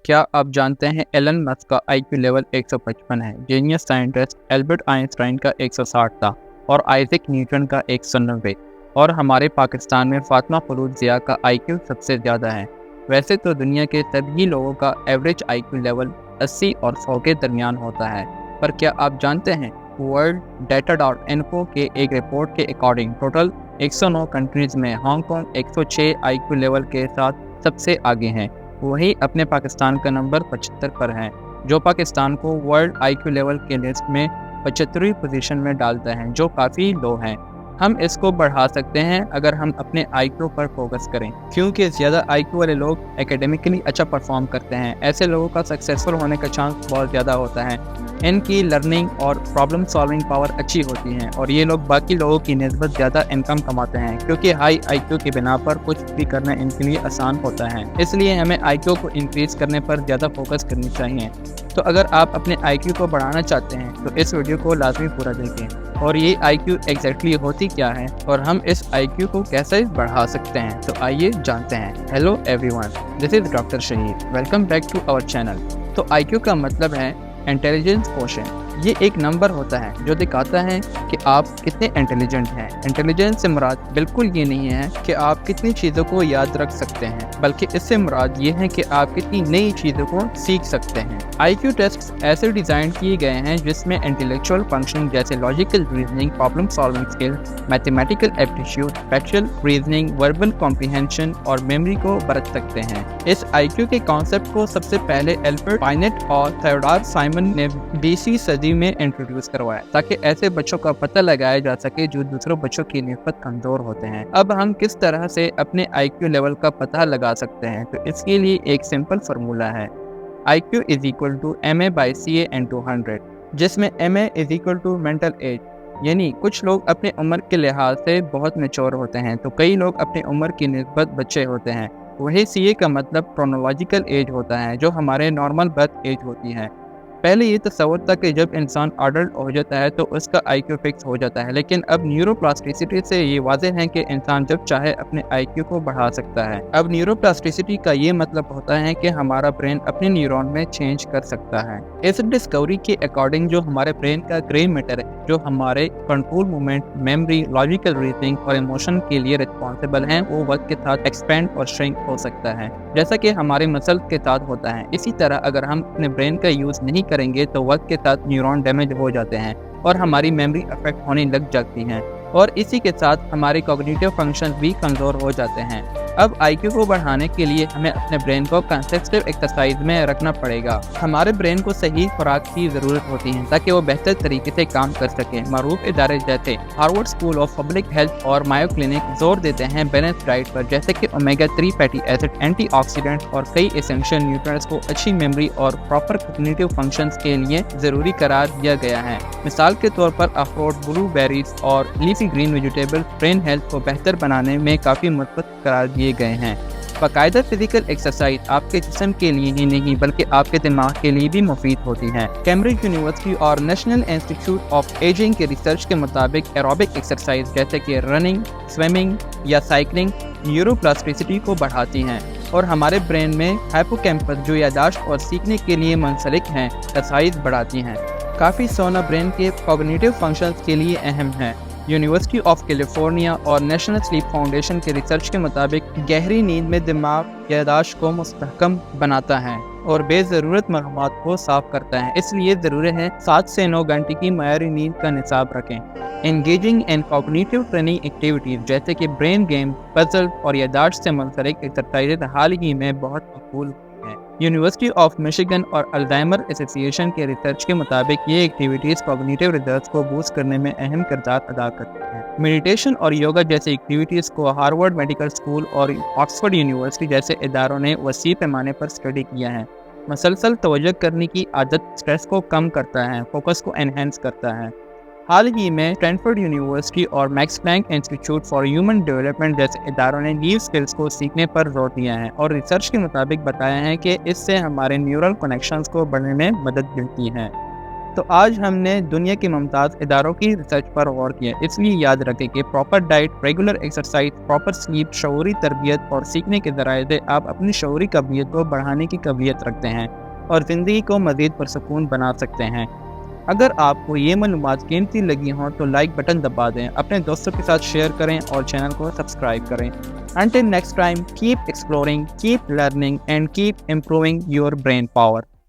क्या आप जानते हैं एलन मस्क का आईक्यू लेवल 155 है। जीनियस साइंटिस्ट एल्बर्ट आइंस्टाइन का 160 था और आइजैक न्यूटन का 190। और हमारे पाकिस्तान में फातिमा फरूख ज़िया का आईक्यू सबसे ज़्यादा है। वैसे तो दुनिया के सभी लोगों का एवरेज आईक्यू लेवल 80 और 100 के दरमियान होता है, पर क्या आप जानते हैं वर्ल्ड डाटा.info के एक रिपोर्ट के अकॉर्डिंग टोटल 109 कंट्रीज़ में हांगकांग 106 आईक्यू लेवल के साथ सबसे आगे हैं। वही अपने पाकिस्तान का नंबर 75 पर है, जो पाकिस्तान को वर्ल्ड आईक्यू लेवल के लिस्ट में 75वीं पोजीशन में डालता है, जो काफ़ी लो है। हम इसको बढ़ा सकते हैं अगर हम अपने आईक्यू पर फोकस करें, क्योंकि ज़्यादा आईक्यू वाले लोग एकेडमिकली अच्छा परफॉर्म करते हैं। ऐसे लोगों का सक्सेसफुल होने का चांस बहुत ज़्यादा होता है। इनकी लर्निंग और प्रॉब्लम सॉल्विंग पावर अच्छी होती है और ये लोग बाकी लोगों की निस्बत ज़्यादा इनकम कमाते हैं, क्योंकि हाई आईक्यू की बिना पर कुछ भी करना इनके लिए आसान होता है। इसलिए हमें आईक्यू को इंक्रीज़ करने पर ज़्यादा फोकस करनी चाहिए। तो अगर आप अपने आईक्यू को बढ़ाना चाहते हैं तो इस वीडियो को लाजमी पूरा देखें। और ये आईक्यू एग्जैक्टली होती क्या है और हम इस आईक्यू को कैसे बढ़ा सकते हैं, तो आइए जानते हैं। Hello everyone, this is doctor Shahid. Welcome back to our channel. तो आईक्यू का मतलब है इंटेलिजेंस क्वोशिएंट। ये एक नंबर होता है जो दिखाता है कि आप कितने इंटेलिजेंट हैं। इंटेलिजेंस से मुराद बिल्कुल ये नहीं है कि आप कितनी चीज़ों को याद रख सकते हैं, बल्कि इससे मुराद ये है कि आप कितनी नई चीज़ों को सीख सकते हैं। आईक्यू टेस्ट ऐसे डिज़ाइन किए गए हैं जिसमें इंटेलेक्चुअल फंक्शन जैसे logical reasoning, problem solving skill, mathematical aptitude, factual reasoning, verbal comprehension और मेमोरी को बरत सकते हैं। इस आईक्यू के कॉन्सेप्ट को सबसे पहले एल्बर्ट पाइनेट और थियोडोर साइमन ने 20वीं सदी में इंट्रोड्यूस करवाया, ताकि ऐसे बच्चों का पता लगाया जा सके जो दूसरों बच्चों की निस्बत कमजोर होते हैं। अब हम किस तरह से अपने आईक्यू लेवल का पता लगा सकते हैं, तो इसके लिए एक सिंपल फार्मूला है। IQ is equal to MA/CA into 100, जिसमें MA is equal to mental age, यानी कुछ लोग अपने उम्र के लिहाज से बहुत मैच्योर होते हैं तो कई लोग अपनी उम्र की निस्बत बच्चे होते हैं। वही CA का मतलब क्रोनोलॉजिकल एज होता है, जो हमारे नॉर्मल बर्थ एज होती है। पहले ये तस्वर था कि जब इंसान अडल्ट हो जाता है तो उसका आईक्यू फिक्स हो जाता है, लेकिन अब न्यूरोप्लास्टिसिटी से ये वाज़ेह है कि इंसान जब चाहे अपने आईक्यू को बढ़ा सकता है। अब न्यूरोप्लास्टिसिटी का ये मतलब होता है कि हमारा ब्रेन अपने न्यूरॉन में चेंज कर सकता है। इस डिस्कवरी के अकॉर्डिंग जो हमारे ब्रेन का ग्रे मैटर है, जो हमारे control movement, memory, logical reasoning और इमोशन के लिए रिस्पॉन्सिबल है, वो वक्त के साथ एक्सपेंड और श्रिंक हो सकता है, जैसा कि हमारे मसल के साथ होता है। इसी तरह अगर हम अपने ब्रेन का यूज़ नहीं करेंगे तो वक्त के साथ न्यूरॉन डैमेज हो जाते हैं और हमारी मेमोरी अफेक्ट होने लग जाती हैं, और इसी के साथ हमारे कॉग्निटिव फंक्शन भी कमज़ोर हो जाते हैं। अब आईक्यू को बढ़ाने के लिए हमें अपने ब्रेन को कंसिस्टेंट एक्सरसाइज में रखना पड़ेगा। हमारे ब्रेन को सही खुराक की ज़रूरत होती है ताकि वो बेहतर तरीके से काम कर सके। मरूफ इदारे जैसे Harvard school of public health और मायो क्लिनिक जोर देते हैं बैलेंस डाइट पर, जैसे कि ओमेगा 3 फैटी एसिड, एंटीऑक्सीडेंट और कई एसेंशियल न्यूट्रिएंट्स को अच्छी मेमोरी और प्रॉपर कॉग्निटिव फंक्शंस के लिए ज़रूरी करार दिया गया है। मिसाल के तौर पर अखरोट, ब्लूबेरीज और leafy green vegetable brain health को बेहतर बनाने में काफ़ी मुस्बत करार दिए गए हैं। बाकायदा फिजिकल एक्सरसाइज आपके जिस्म के लिए ही नहीं बल्कि आपके दिमाग के लिए भी मुफीद होती है। कैम्ब्रिज यूनिवर्सिटी और नेशनल इंस्टीट्यूट ऑफ एजिंग के रिसर्च के मुताबिक एरोबिक एक्सरसाइज जैसे कि रनिंग, स्विमिंग या साइकिलिंग न्यूरोप्लास्टिसिटी को बढ़ाती हैं और हमारे ब्रेन में हाइपोकैम्पस, जो यादाश्त और सीखने के लिए मुंसलिक हैं, एक्सरसाइज बढ़ाती हैं। काफ़ी सोना ब्रेन के कॉग्निटिव फंक्शंस के लिए अहम है। यूनिवर्सिटी ऑफ कैलिफोर्निया और नेशनल स्लीप फाउंडेशन के रिसर्च के मुताबिक गहरी नींद में दिमाग यादाश्त को मुस्तहकम बनाता है और बेज़रूरत मालूमात को साफ करता है। इसलिए ज़रूरी है 7 से 9 घंटे की मयारी नींद का निसाब रखें। Engaging and cognitive training activities जैसे कि ब्रेन गेम, पजल और यादाश्त से मुंसलिक एक्सरसाइज हाल ही में बहुत मकबूल है। यूनिवर्सिटी ऑफ मिशिगन और अल्जाइमर एसोसिएशन के रिसर्च के मुताबिक ये एक्टिविटीज़ कॉग्निटिव रिजल्ट्स को बूस्ट करने में अहम किरदार अदा करती हैं। मेडिटेशन और योगा जैसी एक्टिविटीज़ को हार्वर्ड मेडिकल स्कूल और ऑक्सफोर्ड यूनिवर्सिटी जैसे इदारों ने वसी पैमाने पर स्टडी किया है। मसलसल तवज्जो करने की आदत स्ट्रेस को कम करता है, फोकस को एनहेंस करता है। हाल ही में स्टैनफोर्ड यूनिवर्सिटी और Max Planck Institute for Human Development जैसे इदारों ने लीव स्किल्स को सीखने पर जोर दिया है और रिसर्च के मुताबिक बताया है कि इससे हमारे न्यूरल कनेक्शंस को बढ़ने में मदद मिलती है। تو آج ہم نے دنیا کے ممتاز اداروں کی ریسرچ پر غور کیا، اس لیے یاد رکھیں کہ proper diet, regular exercise, proper sleep, شعوری تربیت اور سیکھنے کے ذرائع سے آپ اپنی شعوری قابلیت کو بڑھانے کی قابلیت رکھتے ہیں اور زندگی کو مزید پرسکون بنا سکتے ہیں۔ اگر آپ کو یہ معلومات قیمتی لگی ہوں تو لائک بٹن دبا دیں، اپنے دوستوں کے ساتھ شیئر کریں اور چینل کو سبسکرائب کریں۔ Until next time, keep exploring, keep learning and keep improving your brain power.